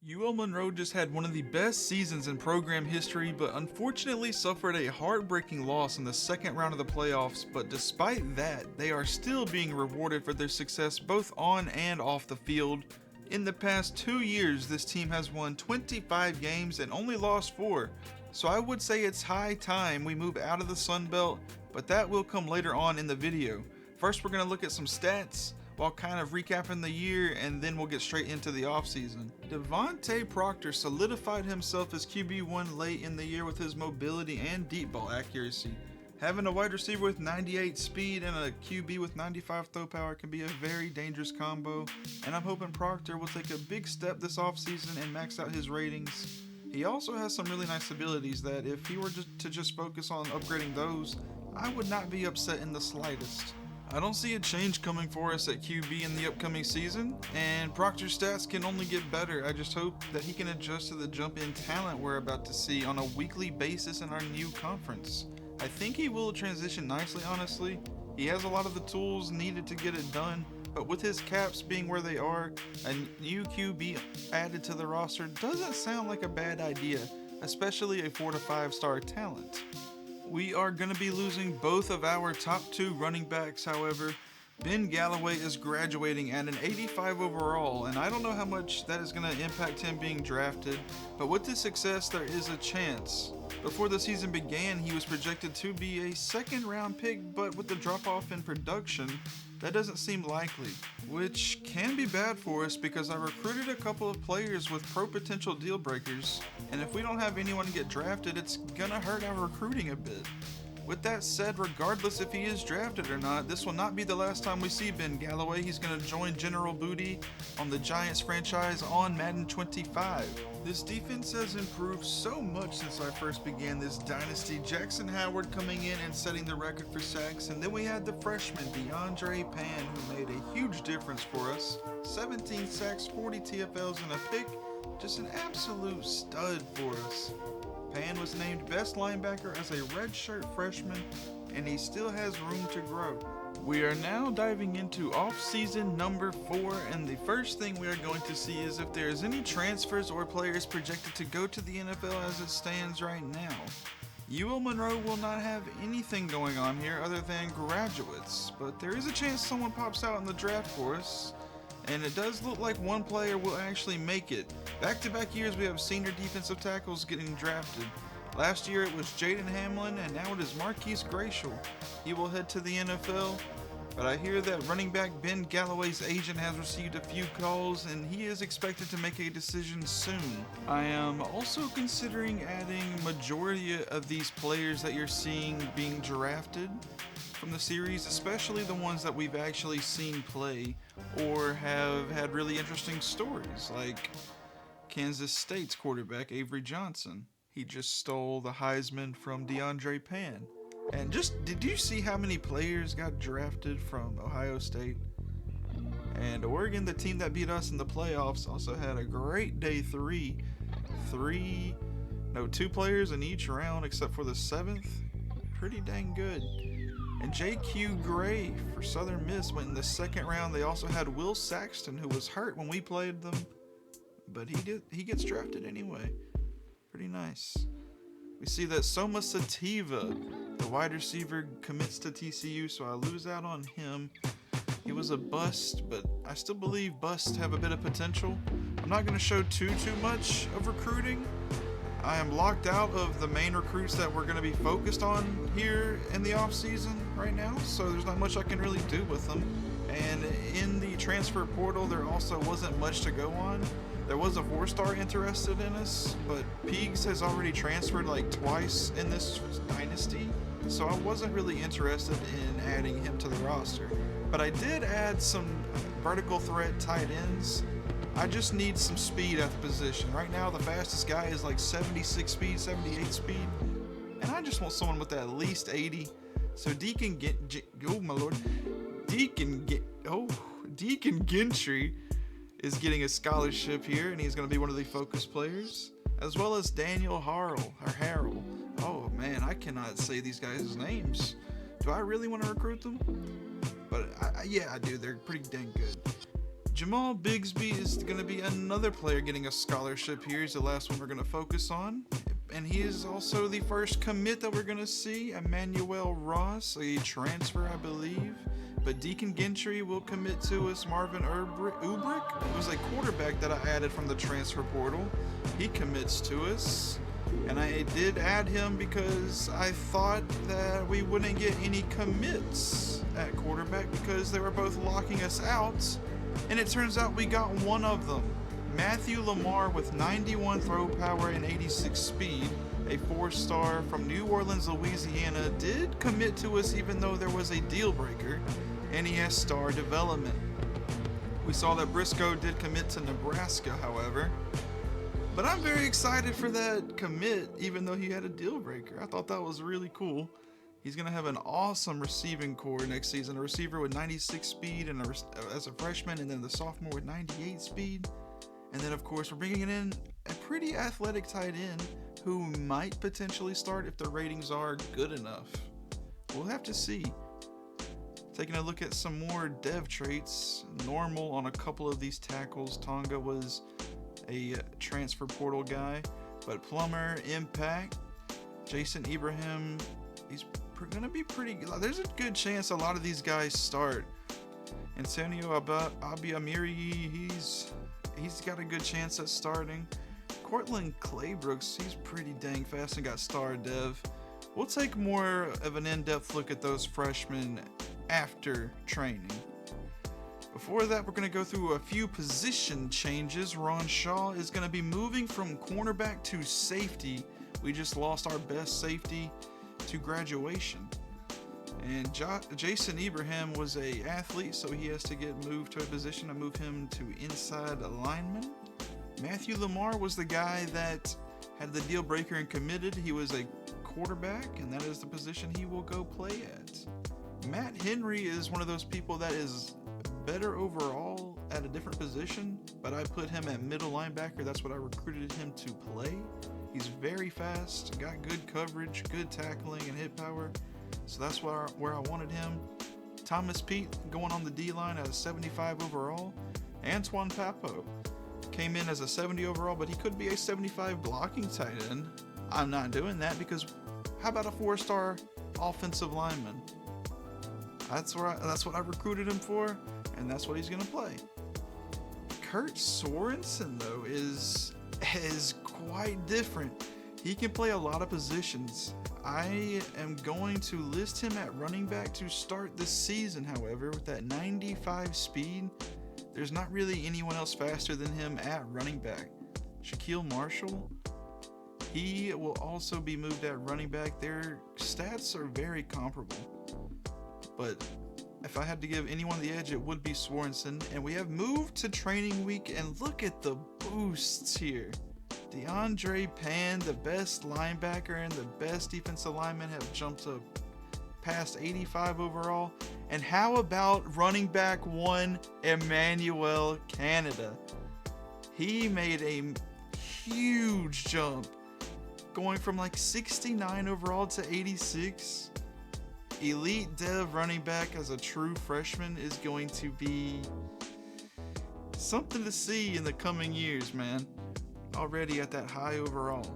UL Monroe just had one of the best seasons in program history, but unfortunately suffered a heartbreaking loss in the second round of the playoffs. But despite that, they are still being rewarded for their success both on and off the field. In the past 2 years, this team has won 25 games and only lost 4. So I would say it's high time we move out of the Sun Belt, but that will come later on in the video. First, we're going to look at some stats while kind of recapping the year, and then we'll get straight into the offseason. Devontae Proctor solidified himself as QB1 late in the year with his mobility and deep ball accuracy. Having a wide receiver with 98 speed and a QB with 95 throw power can be a very dangerous combo, and I'm hoping Proctor will take a big step this offseason and max out his ratings. He also has some really nice abilities that if he were to just focus on upgrading those, I would not be upset in the slightest. I don't see a change coming for us at QB in the upcoming season, and Proctor's stats can only get better. I just hope that he can adjust to the jump in talent we're about to see on a weekly basis in our new conference. I think he will transition nicely, honestly. He has a lot of the tools needed to get it done, but with his caps being where they are, a new QB added to the roster doesn't sound like a bad idea, especially a 4 to 5 star talent. We are going to be losing both of our top 2 running backs, however. Ben Galloway is graduating at an 85 overall, and I don't know how much that is going to impact him being drafted, but with this success, there is a chance. Before the season began, he was projected to be a second round pick, but with the drop off in production, that doesn't seem likely, which can be bad for us because I recruited a couple of players with pro potential deal breakers, and if we don't have anyone get drafted, it's gonna hurt our recruiting a bit. With that said, regardless if he is drafted or not, this will not be the last time we see Ben Galloway. He's going to join General Booty on the Giants franchise on Madden 25. This defense has improved so much since I first began this dynasty. Jackson Howard coming in and setting the record for sacks, and then we had the freshman DeAndre Pan, who made a huge difference for us. 17 sacks, 40 TFLs, and a pick. Just an absolute stud for us. Pan was named best linebacker as a redshirt freshman, and he still has room to grow. We are now diving into off-season number 4, and the first thing we are going to see is if there is any transfers or players projected to go to the NFL as it stands right now. UL Monroe will not have anything going on here other than graduates, but there is a chance someone pops out in the draft for us. And it does look like one player will actually make it. Back-to-back years we have senior defensive tackles getting drafted. Last year it was Jaden Hamlin, and now it is Marquise Gratial. He will head to the NFL, but I hear that running back Ben Galloway's agent has received a few calls, and he is expected to make a decision soon. I am also considering adding majority of these players that you're seeing being drafted from the series, especially the ones that we've actually seen play or have had really interesting stories, like Kansas State's quarterback Avery Johnson. He just stole the Heisman from DeAndre Pan. And did you see how many players got drafted from Ohio State? And Oregon, the team that beat us in the playoffs, also had a great day 3. 2 players in each round except for the 7th. Pretty dang good. And J.Q. Gray for Southern Miss went in the 2nd round. They also had Will Saxton, who was hurt when we played them, but he gets drafted anyway. Pretty nice. We see that Soma Sativa, the wide receiver, commits to TCU, so I lose out on him. He was a bust, but I still believe busts have a bit of potential. I'm not going to show too much of recruiting. I am locked out of the main recruits that we're going to be focused on here in the offseason right now, so there's not much I can really do with them. And in the transfer portal, there also wasn't much to go on. There was a 4-star interested in us, but Peegs has already transferred like twice in this dynasty, so I wasn't really interested in adding him to the roster. But I did add some vertical threat tight ends. I just need some speed at the position. Right now, the fastest guy is like 76 speed, 78 speed. And I just want someone with at least 80. So Deacon Gentry is getting a scholarship here, and he's going to be one of the focus players. As well as Daniel Harrell. Oh man, I cannot say these guys' names. Do I really want to recruit them? But yeah, I do. They're pretty dang good. Jamal Bigsby is going to be another player getting a scholarship here. He's the last one we're going to focus on. And he is also the first commit that we're going to see. Emmanuel Ross, a transfer, I believe. But Deacon Gentry will commit to us. Marvin Ubrick was a quarterback that I added from the transfer portal. He commits to us. And I did add him because I thought that we wouldn't get any commits at quarterback because they were both locking us out. And it turns out we got one of them. Matthew Lamar with 91 throw power and 86 speed, a 4-star from New Orleans, Louisiana, did commit to us even though there was a deal breaker, and he has star development. We saw that Briscoe did commit to Nebraska, however. But I'm very excited for that commit, even though he had a deal breaker. I thought that was really cool. He's going to have an awesome receiving core next season. A receiver with 96 speed and as a freshman, and then the sophomore with 98 speed. And then, of course, we're bringing in a pretty athletic tight end who might potentially start if the ratings are good enough. We'll have to see. Taking a look at some more dev traits. Normal on a couple of these tackles. Tonga was a transfer portal guy. But Plummer, Impact, Jason Ibrahim, he's going to be pretty good. There's a good chance a lot of these guys start. Antonio Abiamiri, he's got a good chance at starting. Cortland Claybrooks, he's pretty dang fast and got star dev. We'll take more of an in-depth look at those freshmen after training. Before that, we're going to go through a few position changes. Ron Shaw is going to be moving from cornerback to safety. We just lost our best safety to graduation. And Jason Ibrahim was a athlete, so he has to get moved to a position. I move him to inside lineman. Matthew Lamar was the guy that had the deal breaker and committed. He was a quarterback, and that is the position he will go play at. Matt Henry is one of those people that is better overall at a different position, but I put him at middle linebacker. That's what I recruited him to play. He's very fast, got good coverage, good tackling, and hit power. So that's where I wanted him. Thomas Pete going on the D-line at a 75 overall. Antoine Papo came in as a 70 overall, but he could be a 75 blocking tight end. I'm not doing that because how about a 4-star offensive lineman? That's what I recruited him for, and that's what he's going to play. Kurt Sorensen, though, is quite different. He can play a lot of positions. I am going to list him at running back to start this season, however, with that 95 speed. There's not really anyone else faster than him at running back. Shaquille Marshall, he will also be moved at running back. Their stats are very comparable. But if I had to give anyone the edge, it would be Sorensen. And we have moved to training week, and look at the boosts here. DeAndre Pan, the best linebacker and the best defensive lineman, have jumped up past 85 overall. And how about running back 1, Emmanuel Canada? He made a huge jump, going from like 69 overall to 86. Elite dev running back as a true freshman is going to be something to see in the coming years, man. Already at that high overall.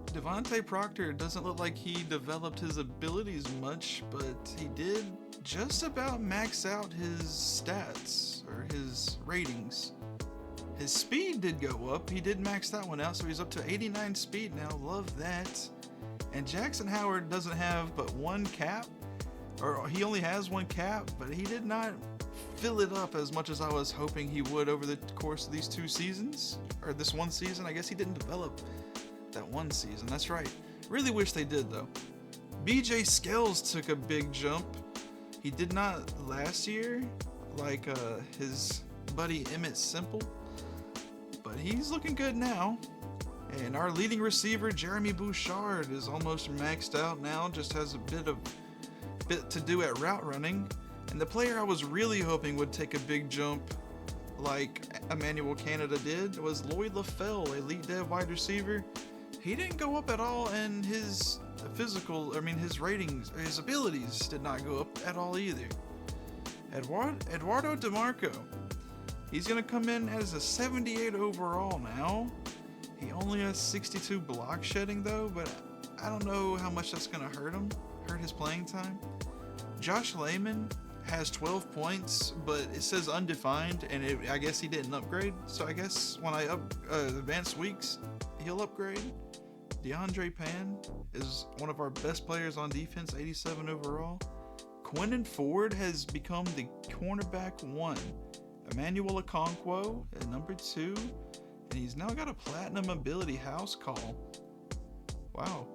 Devontae Proctor doesn't look like he developed his abilities much, but he did just about max out his stats or his ratings. His speed did go up. He did max that one out, so he's up to 89 speed now. Love that. And Jackson Howard doesn't have but one cap, or he only has one cap, but he did not fill it up as much as I was hoping he would over the course of these 2 seasons, or this one season. I guess he didn't develop that one season. That's right. Really wish they did, though. BJ Scales took a big jump. He did not last year, like his buddy Emmett Simple, but he's looking good now. And our leading receiver, Jeremy Bouchard, is almost maxed out now, just has a bit to do at route running. And the player I was really hoping would take a big jump like Emmanuel Canada did was Lloyd LaFell, elite dev wide receiver. He didn't go up at all, and his his ratings, his abilities did not go up at all either. Eduardo DeMarco, He's going to come in as a 78 overall now. He only has 62 block shedding though, but I don't know how much that's going to hurt his playing time. Josh Lehman has 12 points, but it says undefined, and I guess he didn't upgrade. So I guess when I advance weeks, he'll upgrade. DeAndre Pan is one of our best players on defense, 87 overall. Quinnen Ford has become the cornerback 1. Emmanuel Okonkwo at number 2, and he's now got a platinum ability house call. Wow.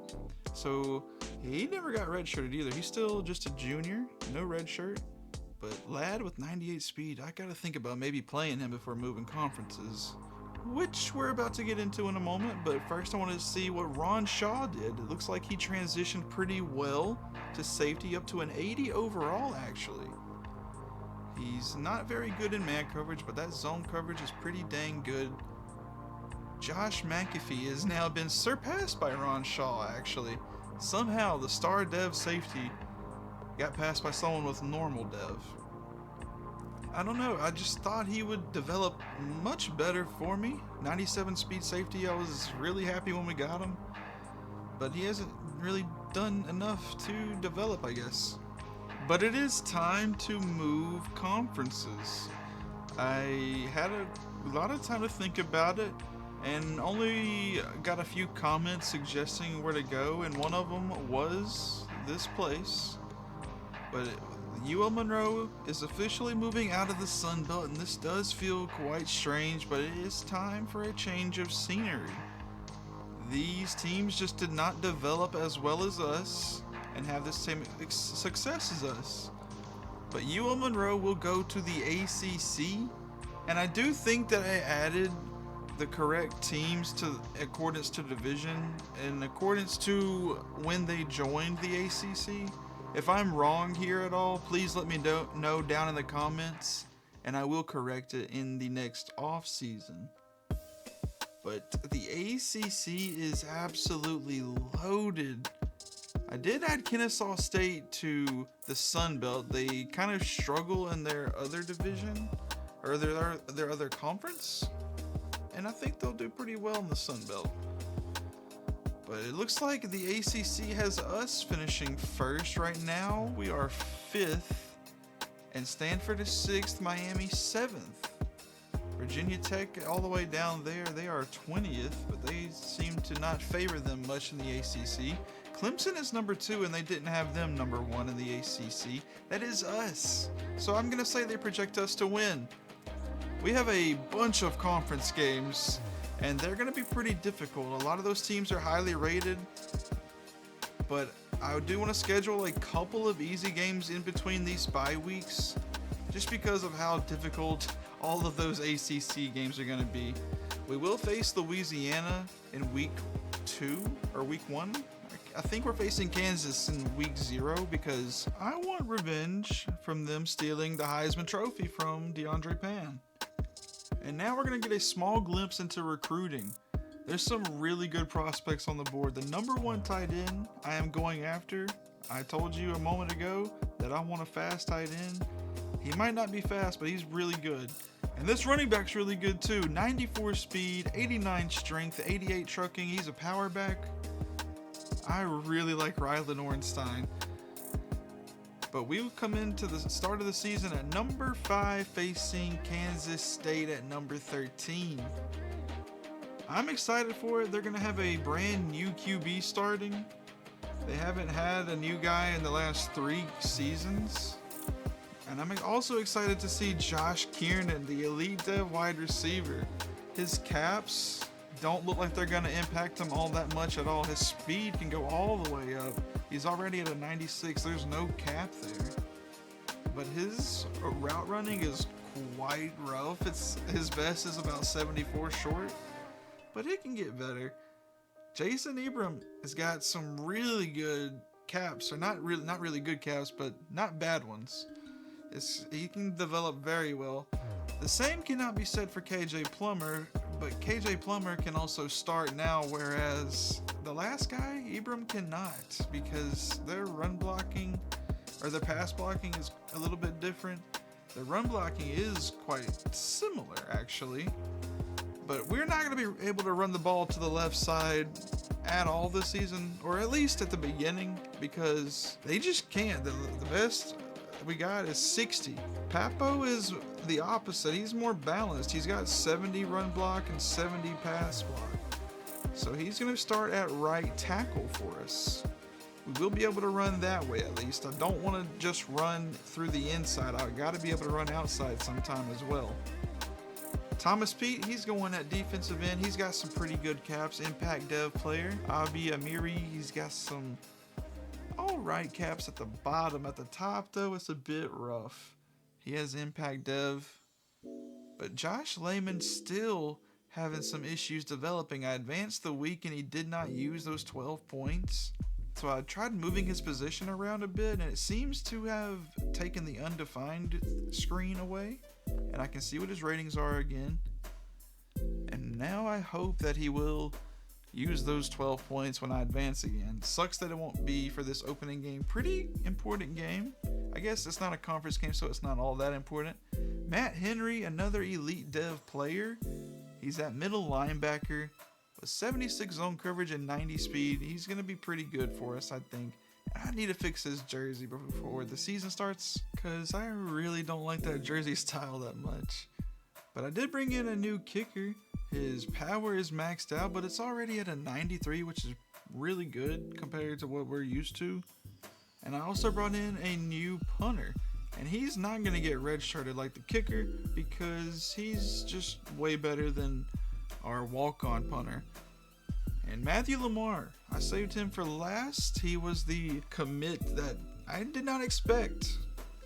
So he never got redshirted either. He's still just a junior, no red shirt. But lad with 98 speed, I gotta think about maybe playing him before moving conferences, which we're about to get into in a moment. But first I want to see what Ron Shaw did. It looks like he transitioned pretty well to safety, up to an 80 overall actually. He's not very good in man coverage, but that zone coverage is pretty dang good. Josh McAfee has now been surpassed by Ron Shaw actually. Somehow the star dev safety got passed by someone with normal dev. I don't know, I just thought he would develop much better for me. 97 speed safety, I was really happy when we got him, but he hasn't really done enough to develop, I guess. But it is time to move conferences. I had a lot of time to think about it, and only got a few comments suggesting where to go, and one of them was this place. But UL Monroe is officially moving out of the Sun Belt, and this does feel quite strange, but it is time for a change of scenery. These teams just did not develop as well as us and have the same success as us. But UL Monroe will go to the ACC, and I do think that I added the correct teams to accordance to division and accordance to when they joined the ACC. If I'm wrong here at all, please let me know down in the comments, and I will correct it in the next offseason. But the ACC is absolutely loaded. I did add Kennesaw State to the Sun Belt. They kind of struggle in their other division, or their other conference, and I think they'll do pretty well in the Sun Belt. But it looks like the ACC has us finishing first right now. We are 5th, and Stanford is 6th, Miami 7th. Virginia Tech all the way down there, they are 20th, but they seem to not favor them much in the ACC. Clemson is number 2, and they didn't have them number 1 in the ACC. That is us. So I'm going to say they project us to win. We have a bunch of conference games, and they're going to be pretty difficult. A lot of those teams are highly rated, but I do want to schedule a couple of easy games in between these bye weeks, just because of how difficult all of those ACC games are going to be. We will face Louisiana in week 2 or week 1. I think we're facing Kansas in week 0 because I want revenge from them stealing the Heisman Trophy from DeAndre Pan. And now we're going to get a small glimpse into recruiting. There's some really good prospects on the board. The number 1 tight end I am going after, I told you a moment ago that I want a fast tight end. He might not be fast, but he's really good. And this running back's really good too. 94 speed, 89 strength, 88 trucking. He's a power back. I really like Rylan Ornstein. But we will come into the start of the season at number 5, facing Kansas State at number 13. I'm excited for it. They're going to have a brand new QB starting. They haven't had a new guy in the last 3 seasons. And I'm also excited to see Josh Kiernan, the elite dev wide receiver. His caps don't look like they're going to impact him all that much at all. His speed can go all the way up. He's already at a 96. There's no cap there. But his route running is quite rough. His best is about 74 short, but it can get better. Jason Ibram has got some really good caps, or not really good caps, but not bad ones. He can develop very well. The same cannot be said for KJ Plummer, but KJ Plummer can also start now, whereas the last guy, Ibram, cannot, because their run blocking or their pass blocking is a little bit different. The run blocking is quite similar, actually. But we're not going to be able to run the ball to the left side at all this season, or at least at the beginning, because they just can't. The best we got is 60. Papo is the opposite. He's more balanced. He's got 70 run block and 70 pass block. So he's going to start at right tackle for us. We will be able to run that way at least. I don't want to just run through the inside. I've got to be able to run outside sometime as well. Thomas Pete, he's going at defensive end. He's got some pretty good caps. Impact Dev player. Abi Amiri, he's got some alright caps at the bottom. At the top, though, it's a bit rough. He has Impact Dev. But Josh Lehman still having some issues developing. I advanced the week and he did not use those 12 points. So I tried moving his position around a bit, and it seems to have taken the undefined screen away. And I can see what his ratings are again. And now I hope that he will use those 12 points when I advance again. Sucks that it won't be for this opening game. Pretty important game. I guess it's not a conference game, so it's not all that important. Matt Henry, another elite dev player. He's that middle linebacker with 76 zone coverage and 90 speed. He's going to be pretty good for us, I think. I need to fix his jersey before the season starts, because I really don't like that jersey style that much. But I did bring in a new kicker. His power is maxed out, but it's already at a 93, which is really good compared to what we're used to. And I also brought in a new punter. And he's not going to get redshirted like the kicker, because he's just way better than our walk-on punter. And Matthew Lamar, I saved him for last. He was the commit that I did not expect.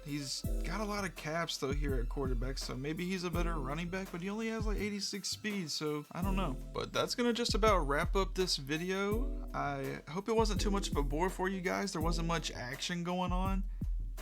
He's got a lot of caps though here at quarterback, so maybe he's a better running back, but he only has like 86 speed, so I don't know. But that's gonna just about wrap up this video. I hope it wasn't too much of a bore for you guys. There wasn't much action going on,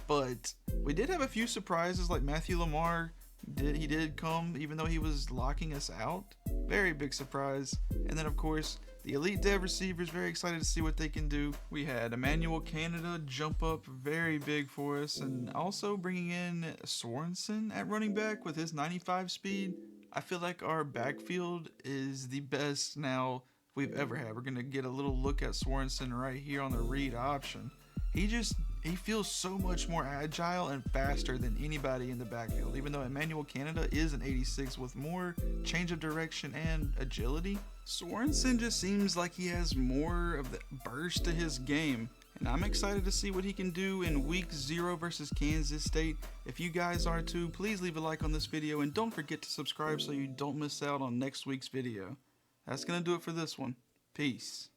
but we did have a few surprises, like Matthew Lamar. He did come even though he was locking us out. Very big surprise. And then of course the elite dev receivers, very excited to see what they can do. We had Emmanuel Canada jump up very big for us, and also bringing in Sorensen at running back with his 95 speed. I feel like our backfield is the best now we've ever had. We're going to get a little look at Sorensen right here on the read option. He feels so much more agile and faster than anybody in the backfield, even though Emmanuel Canada is an 86 with more change of direction and agility. Sorensen just seems like he has more of the burst to his game, and I'm excited to see what he can do in week 0 versus Kansas State. If you guys are too, please leave a like on this video, and don't forget to subscribe so you don't miss out on next week's video. That's going to do it for this one. Peace.